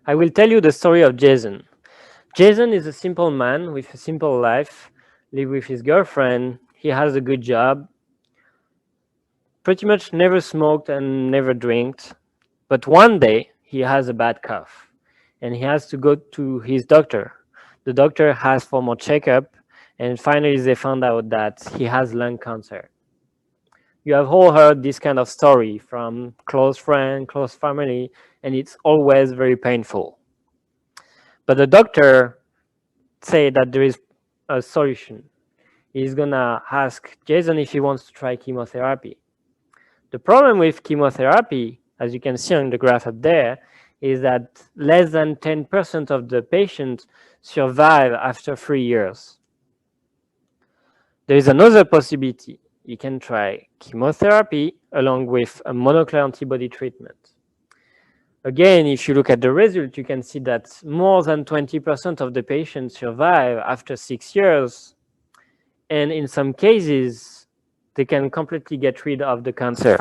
I will tell you the story of Jason. Jason is a simple man with a simple life, live with his girlfriend, he has a good job, pretty much never smoked and never drank. But one day he has a bad cough and he has to go to his doctor. The doctor has for more checkup and finally they found out that he has lung cancer. You have all heard this kind of story from close friend, close family, and it's always very painful. But the doctor say that there is a solution. He's gonna ask Jason if he wants to try chemotherapy. The problem with chemotherapy, as you can see on the graph up there, is that less than 10% of the patients survive after 3 years. There is another possibility. You can try chemotherapy along with a monoclonal antibody treatment. Again, if you look at the result, you can see that more than 20% of the patients survive after 6 years. And in some cases, they can completely get rid of the cancer,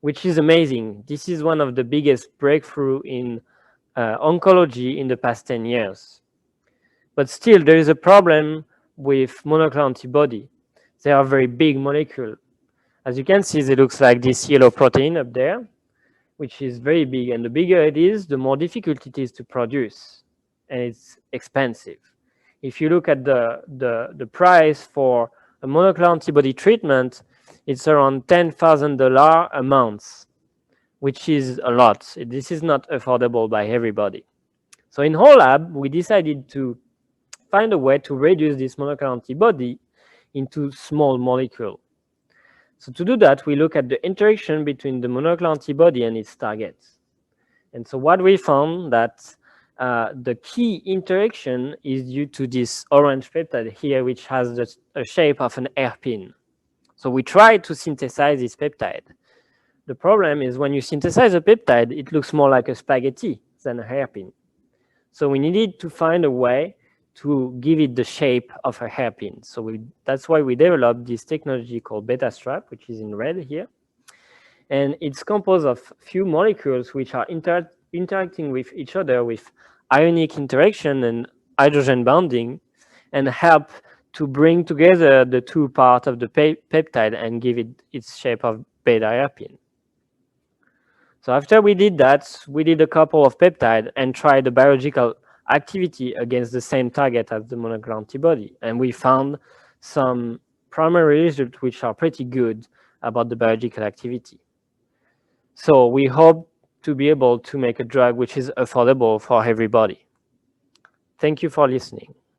which is amazing. This is one of the biggest breakthrough in oncology in the past 10 years. But still, there is a problem with monoclonal antibody. They are very big molecule. As you can see, it looks like this yellow protein up there, which is very big. And the bigger it is, the more difficult it is to produce. And it's expensive. If you look at the price for a monoclonal antibody treatment, it's around $10,000 a month, which is a lot. This is not affordable by everybody. So in our lab, we decided to find a way to reduce this monoclonal antibody into small molecule. So to do that, we look at the interaction between the monoclonal antibody and its targets. And so what we found that the key interaction is due to this orange peptide here, which has a shape of an hairpin. So we tried to synthesize this peptide. The problem is when you synthesize a peptide, it looks more like a spaghetti than a hairpin. So we needed to find a way to give it the shape of a hairpin. So that's why we developed this technology called beta strap, which is in red here. And it's composed of few molecules which are interacting with each other with ionic interaction and hydrogen bonding, and help to bring together the two parts of the peptide and give it its shape of beta hairpin. So after we did that, we did a couple of peptides and tried the biological activity against the same target as the monoclonal antibody. And we found some primary results which are pretty good about the biological activity. So we hope to be able to make a drug which is affordable for everybody. Thank you for listening.